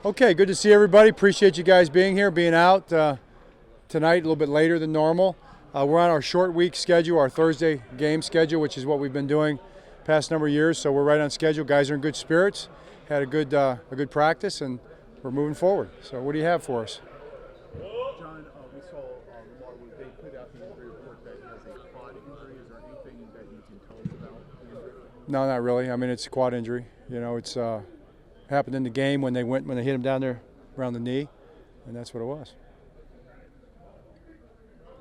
Okay, good to see everybody. Appreciate you guys being here, being out tonight, a little bit later than normal. We're on our short week schedule, our Thursday game schedule, which is what we've been doing past number of years. So we're right on schedule. Guys are in good spirits. Had a good practice, and we're moving forward. So what do you have for us? John, we saw Lamar, they put out the injury report that he has a quad injury. Is there anything that you can tell us about the injury? No, not really. I mean, it's a quad injury. You know, it's happened in the game when they hit him down there around the knee, and that's what it was.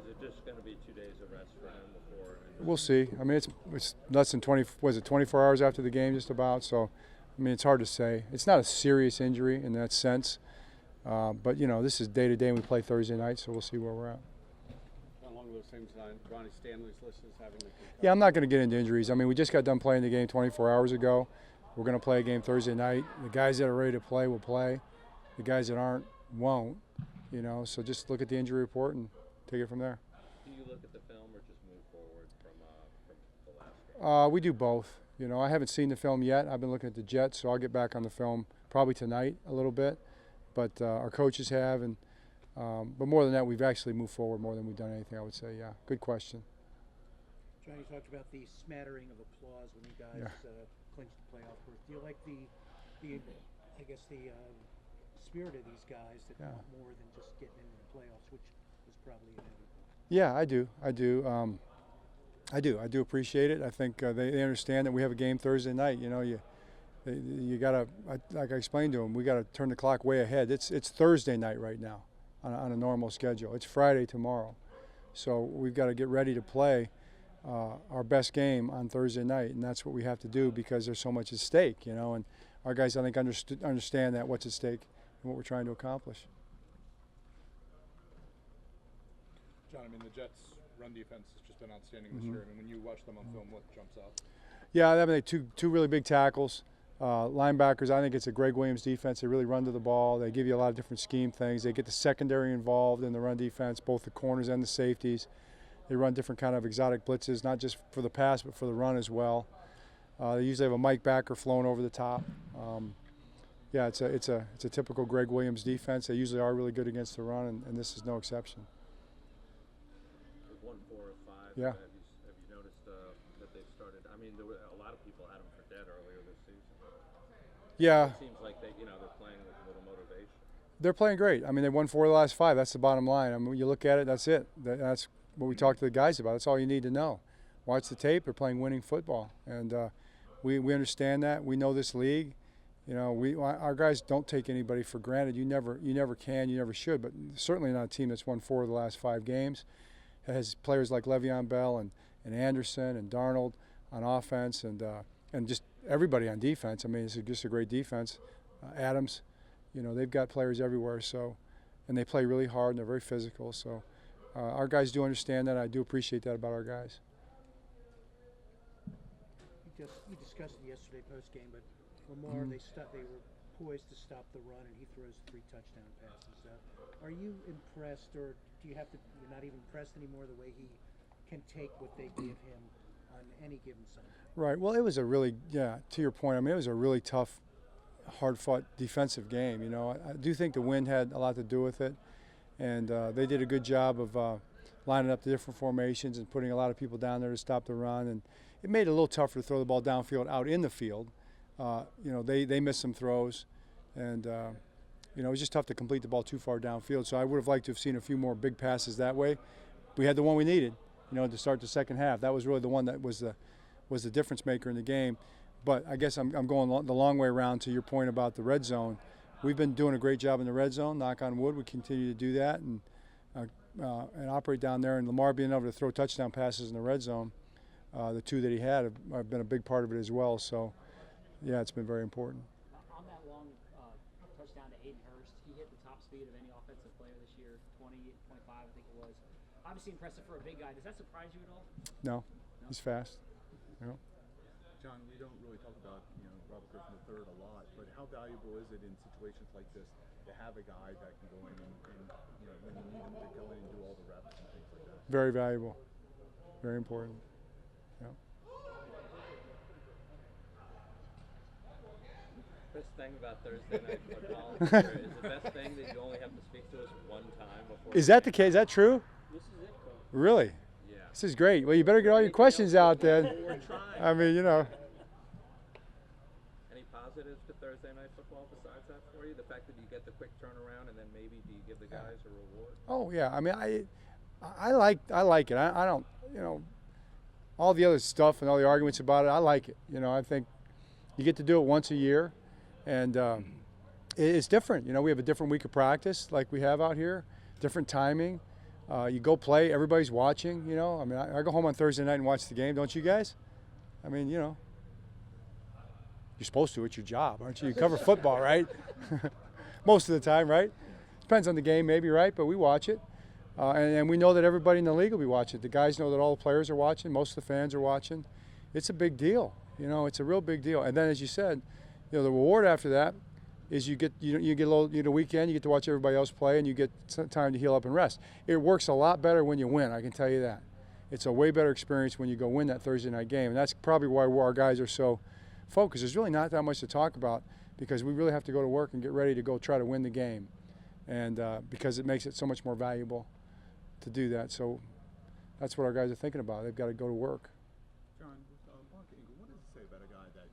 Is it just going to be 2 days of rest for him before? We'll see. I mean, it's less than 24 hours after the game, just about. So, I mean, it's hard to say. It's not a serious injury in that sense, but you know, this is day to day. We play Thursday night, so we'll see where we're at. Along those same lines, Ronnie Stanley's list is having a Yeah, I'm not going to get into injuries. I mean, we just got done playing the game 24 hours ago. We're going to play a game Thursday night. The guys that are ready to play will play. The guys that aren't won't. You know, so just look at the injury report and take it from there. Do you look at the film or just move forward from the last game? We do both. You know, I haven't seen the film yet. I've been looking at the Jets, so I'll get back on the film probably tonight a little bit. But our coaches have, and but more than that, we've actually moved forward more than we've done anything, I would say. Yeah, good question. John, you talked about the smattering of applause when you guys clinched the playoff berth. Do you like the spirit of these guys that want more than just getting into the playoffs, which was probably inevitable? Yeah, I do. I do appreciate it. I think they understand that we have a game Thursday night. You know, you gotta, like I explained to them, we gotta turn the clock way ahead. It's Thursday night right now on a normal schedule. It's Friday tomorrow, so we've got to get ready to play our best game on Thursday night, and that's what we have to do because there's so much at stake. You know, and our guys I think understand that what's at stake and what we're trying to accomplish. John, I mean, the Jets' run defense has just been outstanding this year. I mean, when you watch them on film, what jumps out? Yeah, I mean, two really big tackles. Linebackers, I think it's a Greg Williams defense. They really run to the ball. They give you a lot of different scheme things. They get the secondary involved in the run defense, both the corners and the safeties. They run different kind of exotic blitzes, not just for the pass, but for the run as well. They usually have a Mike Backer flowing over the top. Yeah, it's a typical Greg Williams defense. They usually are really good against the run, and this is no exception. They've won 4 or 5. Yeah. Have you noticed that they've started? I mean, there were a lot of people had them for dead earlier this season. Yeah. It seems like they're playing with a little motivation. They're playing great. I mean, they won 4 of the last 5. That's the bottom line. I mean, when you look at it, that's it. That's what we talk to the guys about. That's all you need to know. Watch the tape. They're playing winning football, and we understand that. We know this league. You know, our guys don't take anybody for granted. You never can. You never should. But certainly not a team that's won 4 of the last 5 games. It has players like Le'Veon Bell and Anderson and Darnold on offense, and just everybody on defense. I mean, it's just a great defense. Adams, you know, they've got players everywhere. So, and they play really hard and they're very physical. So, our guys do understand that. I do appreciate that about our guys. You discussed it yesterday post game, but Lamar, they were poised to stop the run, and he throws 3 touchdown passes. Are you impressed, or do you have to? You're not even impressed anymore the way he can take what they give him on any given Sunday. Right. Well, it was a really, to your point. I mean, it was a really tough, hard-fought defensive game. You know, I do think the wind had a lot to do with it, and they did a good job of lining up the different formations and putting a lot of people down there to stop the run, and it made it a little tougher to throw the ball downfield out in the field. You know, they missed some throws, and you know, it was just tough to complete the ball too far downfield. So I would have liked to have seen a few more big passes that way. We had the one we needed, you know, to start the second half. That was really the one that was the difference maker in the game. But I guess I'm going the long way around to your point about the red zone. We've been doing a great job in the red zone. Knock on wood, we continue to do that and operate down there. And Lamar being able to throw touchdown passes in the red zone, the 2 that he had have been a big part of it as well. So, yeah, it's been very important. On that long touchdown to Hayden Hurst, he hit the top speed of any offensive player this year, 20, 25, I think it was. Obviously impressive for a big guy. Does that surprise you at all? No, he's fast. You know? John, we don't really talk about Robert Griffin III a lot, but how valuable is it in situations like this to have a guy that can go in and when you need him to go in and do all the reps and things like that? Very valuable. Very important. Yeah. best thing about Thursday night football is the best thing that you only have to speak to us one time before. Is that the case? Is that true? This is it, Coach. Really? Yeah. This is great. Well, you better get all your questions out then. We're trying. I mean, you know. Any positives to Thursday night football besides that for you? The fact that you get the quick turnaround and then maybe do you give the guys a reward? Oh yeah. I mean, I like it. I don't, you know, all the other stuff and all the arguments about it. I like it. You know, I think you get to do it once a year, and it's different. You know, we have a different week of practice like we have out here, different timing. You go play, everybody's watching. You know, I mean, I go home on Thursday night and watch the game. Don't you guys? I mean, you know, you're supposed to. It's your job, aren't you? You cover football, right? Most of the time, right? Depends on the game, maybe, right? But we watch it. And we know that everybody in the league will be watching. The guys know that all the players are watching. Most of the fans are watching. It's a big deal. You know, it's a real big deal. And then, as you said, you know, the reward after that is you get a little, you know, weekend. You get to watch everybody else play, and you get some time to heal up and rest. It works a lot better when you win. I can tell you that. It's a way better experience when you go win that Thursday night game, and that's probably why our guys are so focused. There's really not that much to talk about because we really have to go to work and get ready to go try to win the game, and because it makes it so much more valuable to do that. So that's what our guys are thinking about. They've got to go to work. John, Mark Ingram, what does it say about a guy that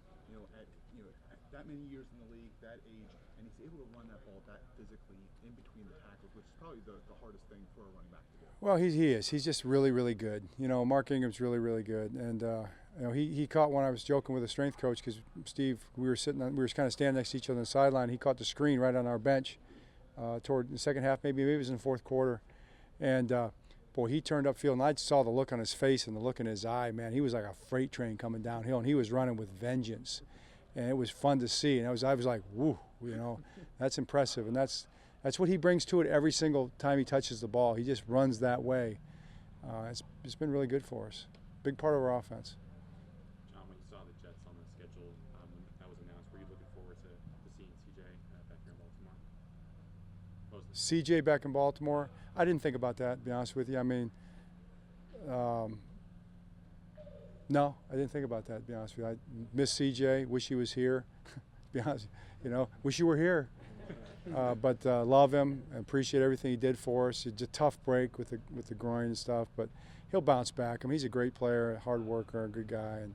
at that many years in the league, that age, and he's able to run that ball that physically in between the tackles, which is probably the hardest thing for a running back to do? Well, he is. He's just really, really good. You know, Mark Ingram's really, really good, and you know, he caught one. I was joking with a strength coach because Steve, we were kind of standing next to each other on the sideline. He caught the screen right on our bench toward the second half, maybe it was in the fourth quarter. And, boy, he turned upfield, and I saw the look on his face and the look in his eye. Man, he was like a freight train coming downhill, and he was running with vengeance. And it was fun to see. And I was like, woo, you know, that's impressive. And that's what he brings to it every single time he touches the ball. He just runs that way. It's been really good for us. Big part of our offense. John, when you saw the Jets on the schedule when that was announced, were you looking forward to seeing CJ back here in Baltimore? CJ back in Baltimore? I didn't think about that, to be honest with you. I mean, no, I didn't think about that, to be honest with you. I miss CJ, wish he was here, to be honest. You know, wish you were here. But love him, appreciate everything he did for us. It's a tough break with the groin and stuff, but he'll bounce back. I mean, he's a great player, a hard worker, a good guy, and,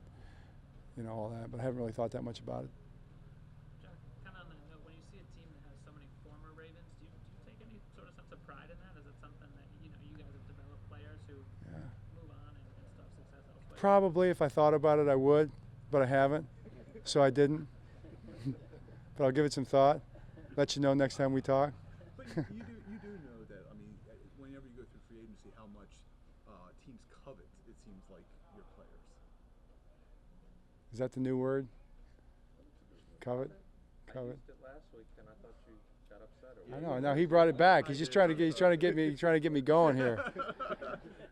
you know, all that. But I haven't really thought that much about it. John, kind of on that note, when you see a team that has so many former Ravens, do you take any sort of sense of pride in that? Is it something that you guys have developed players who move on and stuff success elsewhere? Probably, if I thought about it, I would, but I haven't, so I didn't. But I'll give it some thought. Let you know next time we talk. But you do know that, I mean, whenever you go through free agency, how much teams covet, it seems like, your players. Is that the new word? Covet? I Covet. used it last week, and I thought you got upset. Or I know. Now he brought it back. He's just trying to get me going here.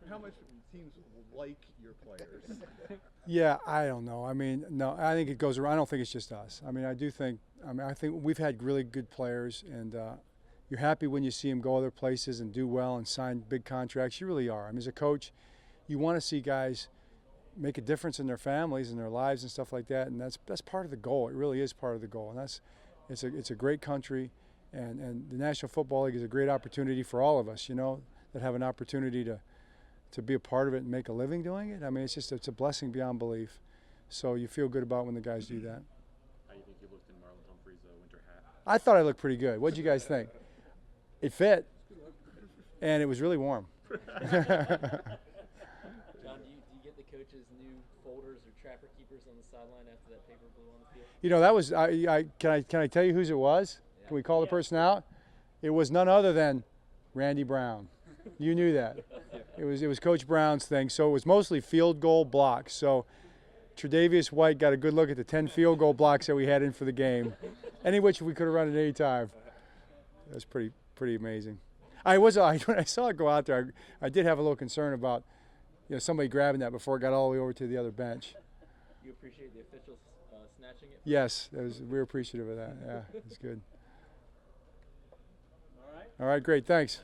How much teams like your players? Yeah, I don't know. I mean, no, I think it goes around. I don't think it's just us. I mean, I think we've had really good players, and you're happy when you see them go other places and do well and sign big contracts. You really are. I mean, as a coach, you want to see guys make a difference in their families and their lives and stuff like that, and that's part of the goal. It really is part of the goal, and it's a great country, and the National Football League is a great opportunity for all of us, you know, that have an opportunity to be a part of it and make a living doing it. I mean, it's a blessing beyond belief. So you feel good about when the guys do that. How do you think you looked in Marlon Humphrey's winter hat? I thought I looked pretty good. What did you guys think? It fit, and it was really warm. John, do you get the coaches' new folders or trapper keepers on the sideline after that paper blew on the field? You know, that was can I tell you whose it was? Can we call the person out? It was none other than Randy Brown. You knew that. It was Coach Brown's thing. So it was mostly field goal blocks. So Tre'Davious White got a good look at the 10 field goal blocks that we had in for the game, any which we could have run at any time. That was pretty amazing. When I saw it go out there, I did have a little concern about, you know, somebody grabbing that before it got all the way over to the other bench. You appreciate the officials snatching it? Yes, we were appreciative of that. Yeah, it's good. All right. All right, great. Thanks.